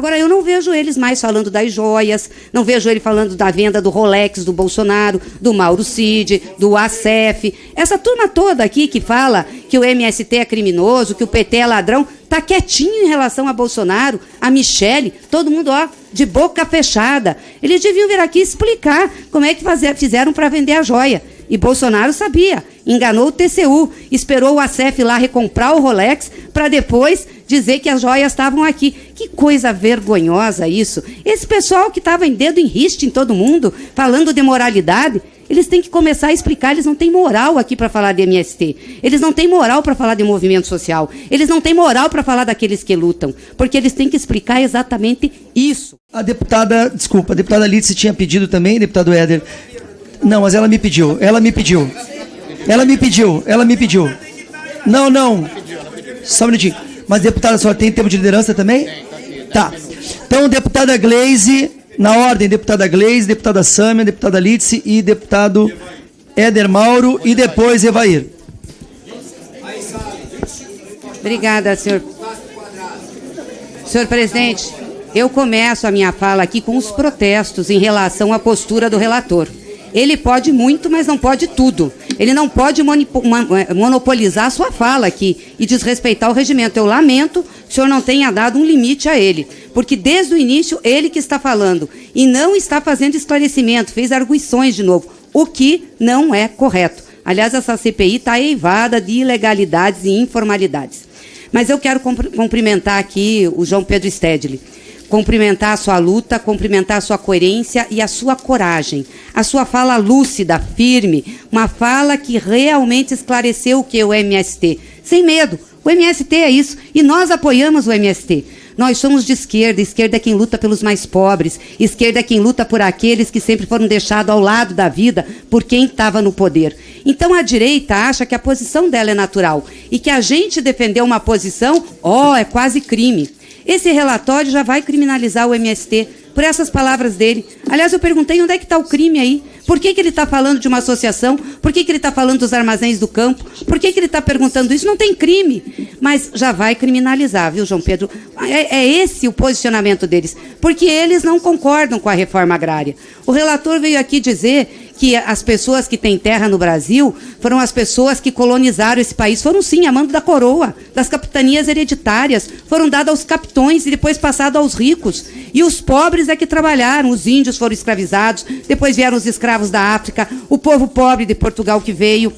Agora, eu não vejo eles mais falando das joias, não vejo ele falando da venda do Rolex do Bolsonaro, do Mauro Cid, do ACF. Essa turma toda aqui que fala que o MST é criminoso, que o PT é ladrão, está quietinho em relação a Bolsonaro, a Michele, todo mundo, ó, de boca fechada. Eles deviam vir aqui explicar como é que fizeram para vender a joia. E Bolsonaro sabia, enganou o TCU, esperou o ACF lá recomprar o Rolex para depois dizer que as joias estavam aqui. Que coisa vergonhosa isso. Esse pessoal que estava em dedo em riste em todo mundo, falando de moralidade, eles têm que começar a explicar. Eles não têm moral aqui para falar de MST. Eles não têm moral para falar de movimento social. Eles não têm moral para falar daqueles que lutam. Porque eles têm que explicar exatamente isso. A deputada Lídice tinha pedido também, deputado Éder. Não, mas ela me pediu. Não. Só um minutinho. Mas, deputada, a senhora tem tempo de liderança também? Tá. Então, deputada Gleise, na ordem, deputada Gleise, deputada Sâmia, deputada Lídice e deputado Éder Mauro e depois Evair. Obrigada, senhor. Senhor presidente, eu começo a minha fala aqui com os protestos em relação à postura do relator. Ele pode muito, mas não pode tudo. Ele não pode monopolizar a sua fala aqui e desrespeitar o regimento. Eu lamento que o senhor não tenha dado um limite a ele, porque desde o início ele que está falando e não está fazendo esclarecimento, fez arguições de novo, o que não é correto. Aliás, essa CPI está eivada de ilegalidades e informalidades. Mas eu quero cumprimentar aqui o João Pedro Stedley. Cumprimentar a sua luta, cumprimentar a sua coerência e a sua coragem. A sua fala lúcida, firme, uma fala que realmente esclareceu o que é o MST. Sem medo, o MST é isso, e nós apoiamos o MST. Nós somos de esquerda, esquerda é quem luta pelos mais pobres, esquerda é quem luta por aqueles que sempre foram deixados ao lado da vida por quem estava no poder. Então a direita acha que a posição dela é natural e que a gente defender uma posição, é quase crime. Esse relatório já vai criminalizar o MST por essas palavras dele. Aliás, eu perguntei onde é que está o crime aí. Por que ele está falando de uma associação? Por que ele está falando dos armazéns do campo? Por que ele está perguntando isso? Não tem crime. Mas já vai criminalizar, viu, João Pedro? É esse o posicionamento deles. Porque eles não concordam com a reforma agrária. O relator veio aqui dizer que as pessoas que têm terra no Brasil foram as pessoas que colonizaram esse país. Foram, sim, a mando da coroa, das capitanias hereditárias. Foram dadas aos capitões e depois passadas aos ricos. E os pobres é que trabalharam. Os índios foram escravizados, depois vieram os escravos da África, o povo pobre de Portugal que veio.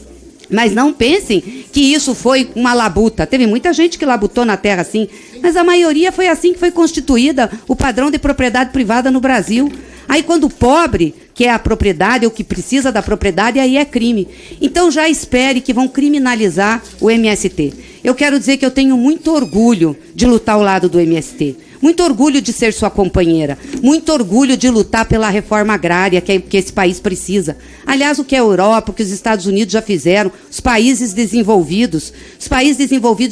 Mas não pensem que isso foi uma labuta. Teve muita gente que labutou na terra assim, mas a maioria foi assim que foi constituída o padrão de propriedade privada no Brasil. Aí quando o pobre quer a propriedade, ou que precisa da propriedade, aí é crime. Então já espere que vão criminalizar o MST. Eu quero dizer que eu tenho muito orgulho de lutar ao lado do MST. Muito orgulho de ser sua companheira. Muito orgulho de lutar pela reforma agrária que esse país precisa. Aliás, o que a Europa, o que os Estados Unidos já fizeram, os países desenvolvidos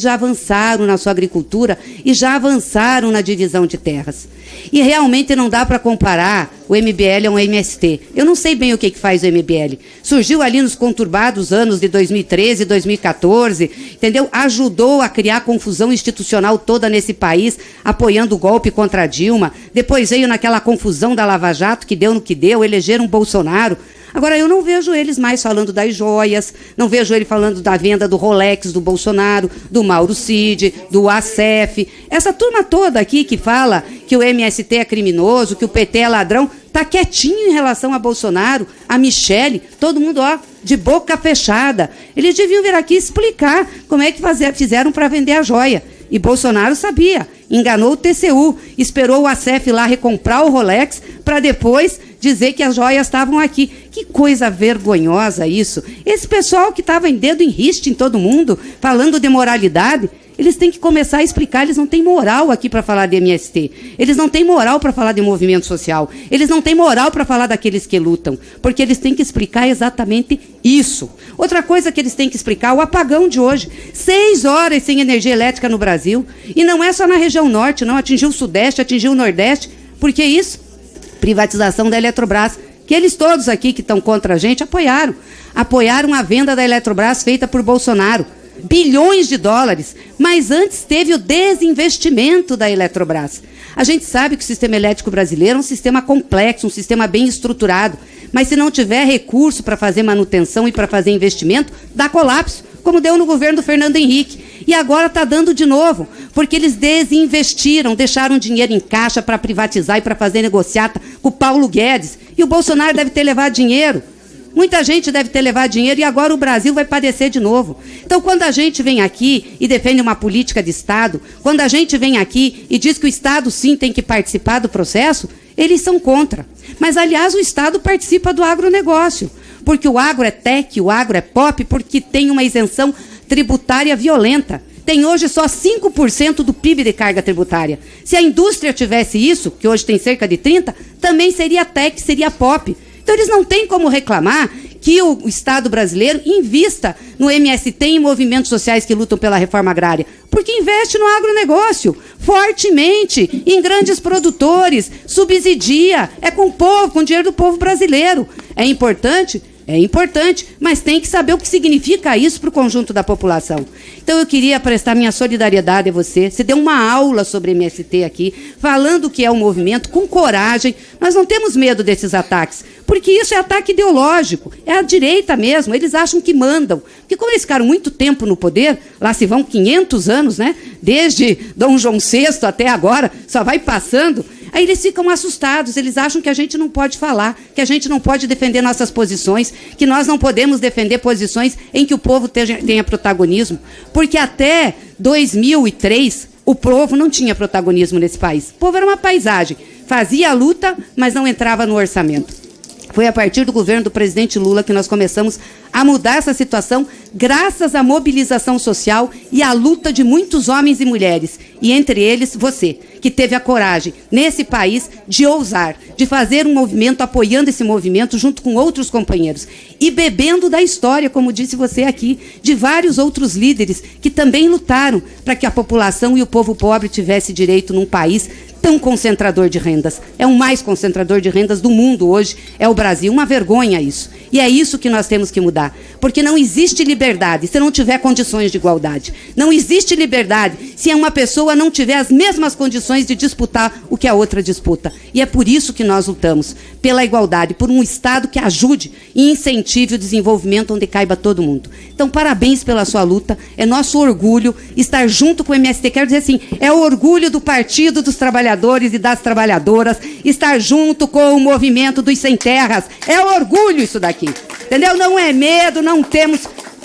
já avançaram na sua agricultura e já avançaram na divisão de terras. E realmente não dá para comparar o MBL a um MST. Eu não sei bem o que faz o MBL. Surgiu ali nos conturbados anos de 2013, 2014, entendeu? Ajudou a criar confusão institucional toda nesse país, apoiando o golpe contra a Dilma. Depois veio naquela confusão da Lava Jato, que deu no que deu, elegeram Bolsonaro. Agora, eu não vejo eles mais falando das joias, não vejo ele falando da venda do Rolex do Bolsonaro, do Mauro Cid, do ACF. Essa turma toda aqui que fala que o MST é criminoso, que o PT é ladrão, está quietinho em relação a Bolsonaro, a Michele, todo mundo, de boca fechada. Eles deviam vir aqui explicar como é que fizeram para vender a joia. E Bolsonaro sabia, enganou o TCU, esperou o ACF lá recomprar o Rolex para depois dizer que as joias estavam aqui. Que coisa vergonhosa isso. Esse pessoal que estava em dedo em riste em todo mundo, falando de moralidade, eles têm que começar a explicar. Eles não têm moral aqui para falar de MST. Eles não têm moral para falar de movimento social. Eles não têm moral para falar daqueles que lutam. Porque eles têm que explicar exatamente isso. Outra coisa que eles têm que explicar, o apagão de hoje. 6 horas sem energia elétrica no Brasil. E não é só na região norte, não. Atingiu o sudeste, atingiu o nordeste. Por que isso? Privatização da Eletrobras. Que eles todos aqui que estão contra a gente apoiaram. Apoiaram a venda da Eletrobras feita por Bolsonaro. bilhões de dólares, mas antes teve o desinvestimento da Eletrobras. A gente sabe que o sistema elétrico brasileiro é um sistema complexo, um sistema bem estruturado, mas se não tiver recurso para fazer manutenção e para fazer investimento, dá colapso, como deu no governo do Fernando Henrique. E agora está dando de novo, porque eles desinvestiram, deixaram dinheiro em caixa para privatizar e para fazer negociata com o Paulo Guedes. E o Bolsonaro deve ter levado dinheiro. Muita gente deve ter levado dinheiro e agora o Brasil vai padecer de novo. Então, quando a gente vem aqui e defende uma política de Estado, quando a gente vem aqui e diz que o Estado, sim, tem que participar do processo, eles são contra. Mas, aliás, o Estado participa do agronegócio, porque o agro é tech, o agro é pop, porque tem uma isenção tributária violenta. Tem hoje só 5% do PIB de carga tributária. Se a indústria tivesse isso, que hoje tem cerca de 30%, também seria tech, seria pop. Então, eles não têm como reclamar que o Estado brasileiro invista no MST e em movimentos sociais que lutam pela reforma agrária, porque investe no agronegócio, fortemente, em grandes produtores, subsidia, é com o povo, com o dinheiro do povo brasileiro. É importante? É importante, mas tem que saber o que significa isso para o conjunto da população. Então, eu queria prestar minha solidariedade a você. Você deu uma aula sobre MST aqui, falando o que é o movimento, com coragem. Nós não temos medo desses ataques, porque isso é ataque ideológico, é a direita mesmo, eles acham que mandam. Porque como eles ficaram muito tempo no poder, lá se vão 500 anos, né? Desde Dom João VI até agora, só vai passando. Aí eles ficam assustados, eles acham que a gente não pode falar, que a gente não pode defender nossas posições, que nós não podemos defender posições em que o povo tenha protagonismo. Porque até 2003, o povo não tinha protagonismo nesse país. O povo era uma paisagem, fazia a luta, mas não entrava no orçamento. Foi a partir do governo do presidente Lula que nós começamos a mudar essa situação, graças à mobilização social e à luta de muitos homens e mulheres, e entre eles você, que teve a coragem, nesse país, de ousar, de fazer um movimento, apoiando esse movimento junto com outros companheiros, e bebendo da história, como disse você aqui, de vários outros líderes que também lutaram para que a população e o povo pobre tivesse direito num país tão concentrador de rendas. É o mais concentrador de rendas do mundo hoje, é o Brasil. Uma vergonha isso. E é isso que nós temos que mudar. Porque não existe liberdade se não tiver condições de igualdade. Não existe liberdade se uma pessoa não tiver as mesmas condições de disputar o que a outra disputa. E é por isso que nós lutamos, pela igualdade, por um Estado que ajude e incentive o desenvolvimento onde caiba todo mundo. Então, parabéns pela sua luta. É nosso orgulho estar junto com o MST. Quero dizer assim, é o orgulho do Partido dos Trabalhadores e das trabalhadoras, estar junto com o movimento dos sem terras. É orgulho isso daqui, entendeu? Não é medo,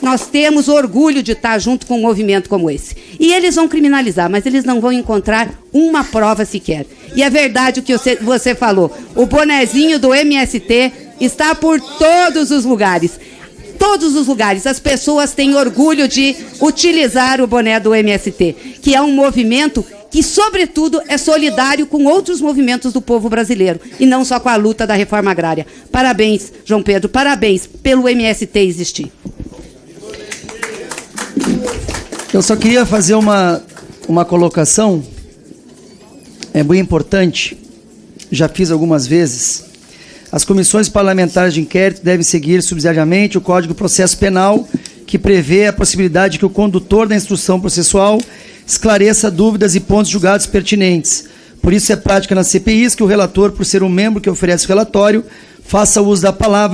nós temos orgulho de estar junto com um movimento como esse. E eles vão criminalizar, mas eles não vão encontrar uma prova sequer. E é verdade o que você falou, o bonezinho do MST está por todos os lugares. Todos os lugares, as pessoas têm orgulho de utilizar o boné do MST, que é um movimento que, sobretudo, é solidário com outros movimentos do povo brasileiro, e não só com a luta da reforma agrária. Parabéns, João Pedro, parabéns pelo MST existir. Eu só queria fazer uma colocação, é bem importante, já fiz algumas vezes. As comissões parlamentares de inquérito devem seguir subsidiariamente o Código de Processo Penal, que prevê a possibilidade de que o condutor da instrução processual esclareça dúvidas e pontos julgados pertinentes. Por isso é prática nas CPIs que o relator, por ser um membro que oferece o relatório, faça uso da palavra